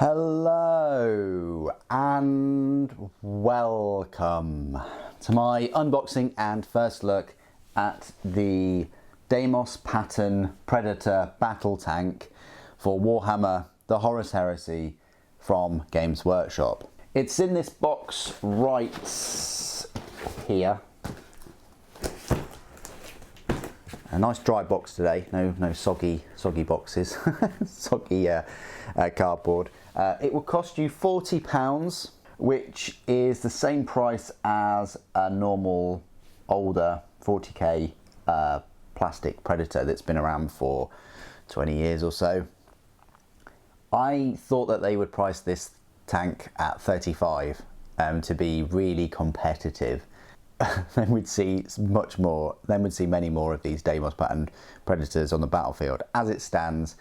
Hello and welcome to my unboxing and first look at the Deimos pattern Predator battle tank for Warhammer the Horus Heresy from Games Workshop. It's in this box right here. A nice dry box today, no soggy boxes, soggy cardboard. It will cost you £40, which is the same price as a normal older 40k plastic Predator that's been around for 20 years or so. I thought that they would price this tank at 35 to be really competitive. Then we'd see much more. Then we'd see many more of these Deimos pattern Predators on the battlefield. As it stands,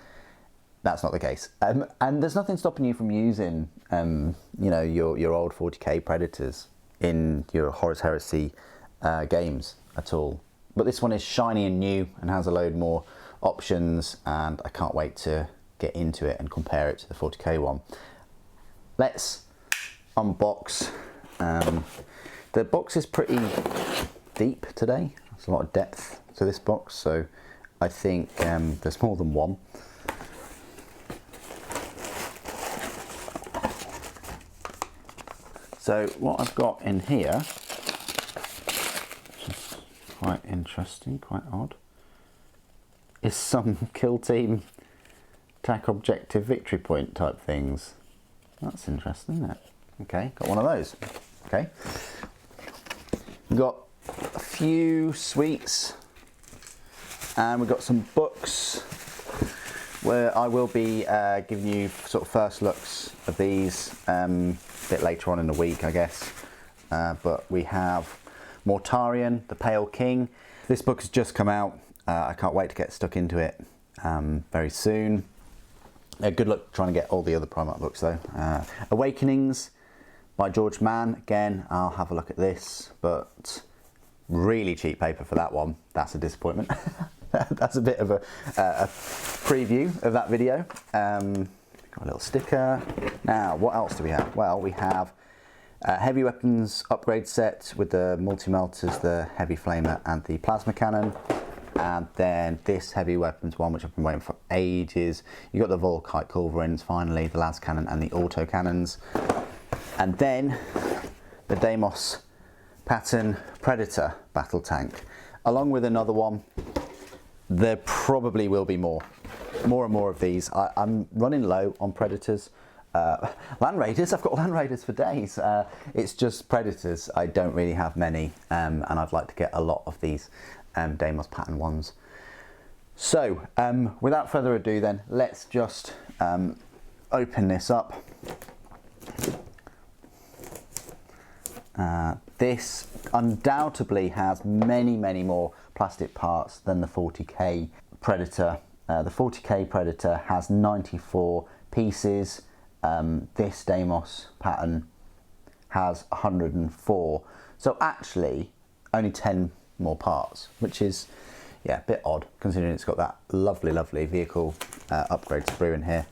that's not the case. And there's nothing stopping you from using, your old 40k Predators in your Horus Heresy games at all. But this one is shiny and new and has a load more options, and I can't wait to get into it and compare it to the 40k one. Let's unbox. The box is pretty deep today. There's a lot of depth to this box, so I think there's more than one. So what I've got in here, which is quite interesting, quite odd, is some kill team attack objective victory point type things. That's interesting, isn't it? Okay, got one of those. Okay. We've got a few sweets and we've got some books where I will be giving you sort of first looks of these a bit later on in the week, I guess. But we have Mortarion, the Pale King. This book has just come out. I can't wait to get stuck into it very soon. Good luck trying to get all the other Primark books though. Awakenings by George Mann. Again, I'll have a look at this, but really cheap paper for that one. That's a disappointment. That's a bit of a preview of that video. Got a little sticker. Now, what else do we have? Well, we have a heavy weapons upgrade set with the multi-melters, the heavy flamer and the plasma cannon. And then this heavy weapons one, which I've been waiting for ages. You got the Volkite culverins, finally, the las cannon and the auto cannons. And then the Deimos pattern Predator battle tank, along with another one. There probably will be more and more of these. I'm running low on Predators. Land Raiders, I've got Land Raiders for days. It's just Predators. I don't really have many, and I'd like to get a lot of these Deimos pattern ones. So without further ado then, let's just open this up. This undoubtedly has many more plastic parts than the 40k Predator. The 40k Predator has 94 pieces. This Deimos pattern has 104. So actually only 10 more parts, which is a bit odd considering it's got that lovely vehicle upgrade sprue in here.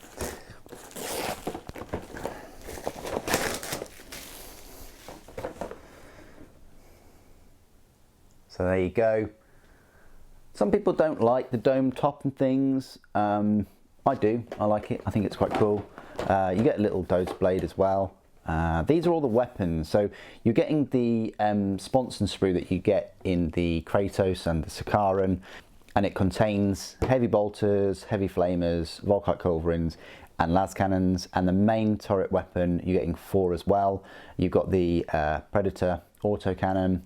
So there you go. Some people don't like the dome top and things. I do, I like it. I think it's quite cool. You get a little Doge blade as well. These are all the weapons. So you're getting the sponson sprue that you get in the Kratos and the Sakaran, and it contains heavy bolters, heavy flamers, Volkite culverins and las cannons, and the main turret weapon you're getting 4 as well. You've got the Predator auto cannon,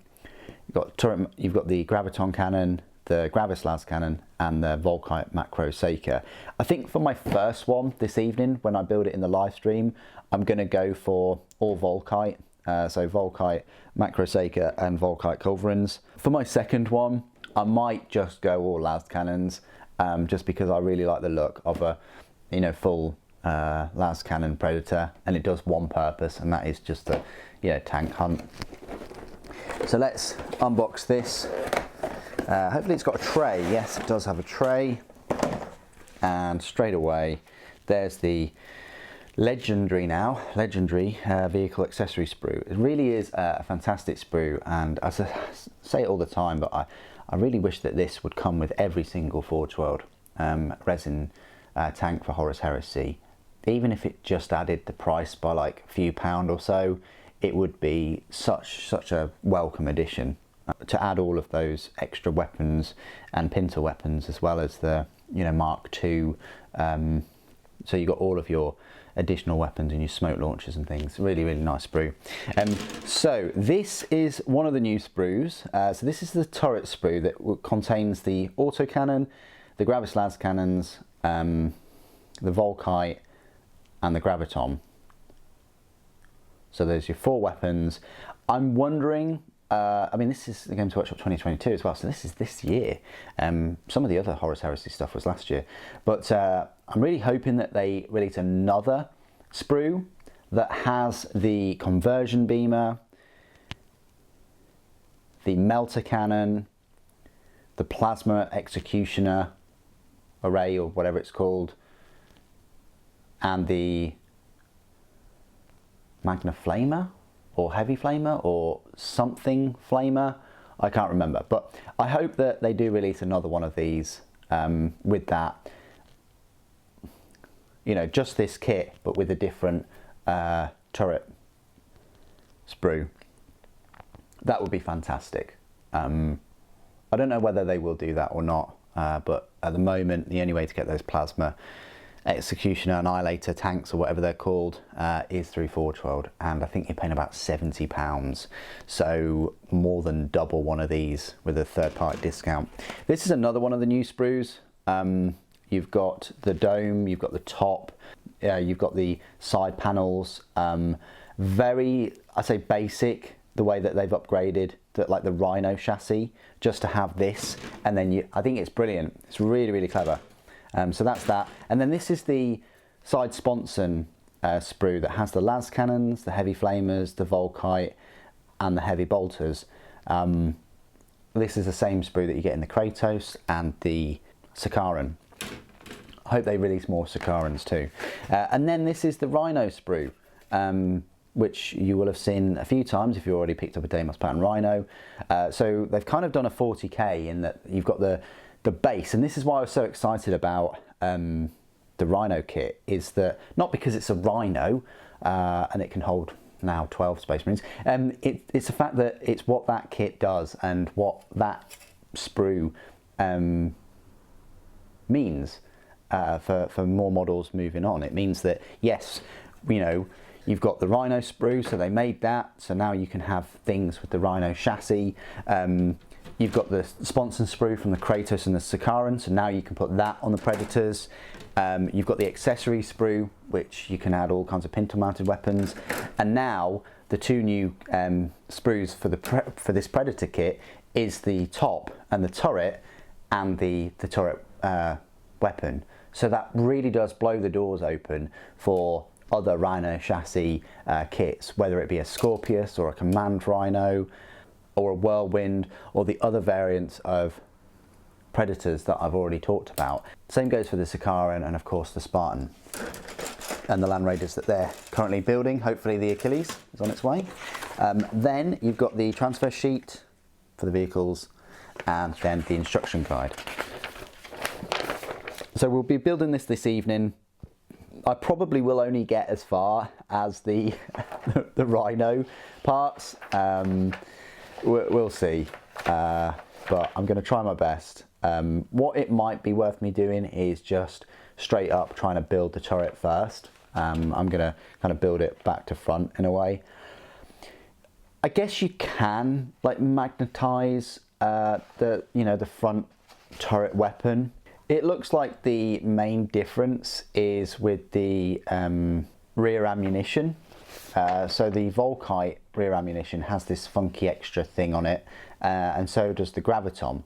you've got the Graviton cannon, the Gravis las cannon and the Volkite macro Seeker. I think for my first one this evening, when I build it in the live stream, I'm going to go for all Volkite. So Volkite macro Seeker and Volkite culverins. For my second one, I might just go all las cannons, just because I really like the look of a full las cannon Predator, and it does one purpose, and that is just the tank hunt. So let's unbox this. Hopefully it's got a tray. Yes, it does have a tray. And straight away, there's the legendary now, legendary vehicle accessory sprue. It really is a fantastic sprue, and as I say it all the time, but I really wish that this would come with every single Forge World resin tank for Horus Heresy. Even if it just added the price by like a few pound or so, it would be such a welcome addition to add all of those extra weapons and pincer weapons, as well as the Mark II. So you got all of your additional weapons and your smoke launchers and things. Really nice sprue. So this is one of the new sprues. So this is the turret sprue that contains the autocannon, the Gravis las cannons, the Volkite and the Graviton. So there's your 4 weapons. I'm wondering, I mean, this is the Games Workshop 2022 as well, so this is this year. Some of the other Horus Heresy stuff was last year, but I'm really hoping that they release another sprue that has the conversion beamer, the melter cannon, the plasma executioner array, or whatever it's called, and the Magna Flamer or Heavy Flamer or something Flamer. I can't remember, but I hope that they do release another one of these with that, just this kit, but with a different turret sprue. That would be fantastic. I don't know whether they will do that or not, but at the moment, the only way to get those plasma Executioner, Annihilator tanks, or whatever they're called, is through Forge World, and I think you're paying about £70, so more than double one of these with a third-party discount. This is another one of the new sprues. You've got the dome, you've got the top, you've got the side panels. Very, I say, basic, the way that they've upgraded like the Rhino chassis, just to have this, and then I think it's brilliant. It's really clever. So that's that, and then this is the side sponson sprue that has the las cannons, the heavy flamers, the Volkite and the heavy bolters. This is the same sprue that you get in the Kratos and the Sakaran. I hope they release more Sakarans too. And then this is the Rhino sprue, which you will have seen a few times if you already picked up a Deimos pattern Rhino. So they've kind of done a 40k in that you've got the base, and this is why I was so excited about the Rhino kit, is that not because it's a Rhino and it can hold now 12 Space Marines, it's the fact that it's what that kit does and what that sprue means for more models moving on. It means that, yes, you've got the Rhino sprue, so they made that, so now you can have things with the Rhino chassis. You've got the sponson sprue from the Kratos and the Sakaran, so now you can put that on the Predators. You've got the accessory sprue, which you can add all kinds of pintle mounted weapons. And now the 2 new sprues for this Predator kit is the top and the turret and the turret weapon. So that really does blow the doors open for other Rhino chassis kits, whether it be a Scorpius or a Command Rhino, or a Whirlwind, or the other variants of Predators that I've already talked about. Same goes for the Sakaran and of course the Spartan and the Land Raiders that they're currently building. Hopefully the Achilles is on its way. Then you've got the transfer sheet for the vehicles, and then the instruction guide. So we'll be building this evening. I probably will only get as far as the Rhino parts. We'll see, but I'm going to try my best. What it might be worth me doing is just straight up trying to build the turret first. I'm going to kind of build it back to front in a way. I guess you can like magnetize the front turret weapon. It looks like the main difference is with the rear ammunition. So the Volkite rear ammunition has this funky extra thing on it, and so does the Graviton.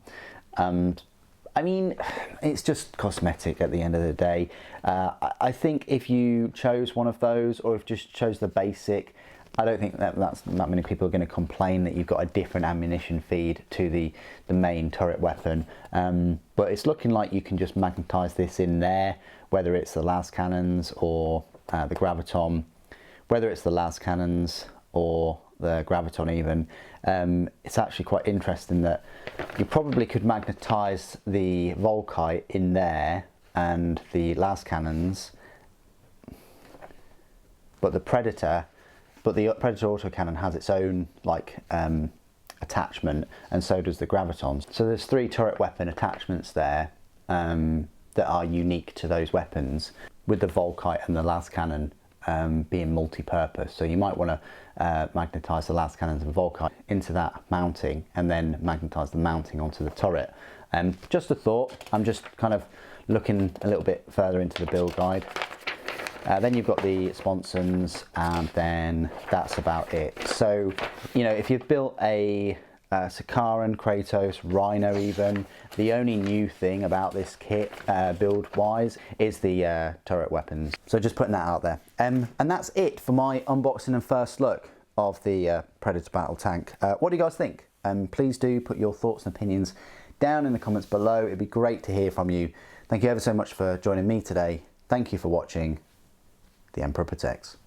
I mean, it's just cosmetic at the end of the day. I think if you chose one of those, or if you just chose the basic, I don't think that many people are going to complain that you've got a different ammunition feed to the main turret weapon. But it's looking like you can just magnetize this in there, whether it's the las cannons or the graviton, whether it's the las cannons or the graviton even. It's actually quite interesting that you probably could magnetize the Volkite in there and the las cannons, but the Predator autocannon has its own like attachment, and so does the graviton. So there's 3 turret weapon attachments there that are unique to those weapons, with the Volkite and the las cannon being multi-purpose. So you might want to magnetize the las cannons and Volkite into that mounting, and then magnetize the mounting onto the turret. Just a thought. I'm just kind of looking a little bit further into the build guide. Then you've got the sponsons, and then that's about it. So, you know, if you've built a Sakaran, Kratos, Rhino even, the only new thing about this kit build-wise is the turret weapons. So just putting that out there. And that's it for my unboxing and first look of the Predator battle tank. What do you guys think? Please do put your thoughts and opinions down in the comments below. It'd be great to hear from you. Thank you ever so much for joining me today. Thank you for watching. The Emperor protects.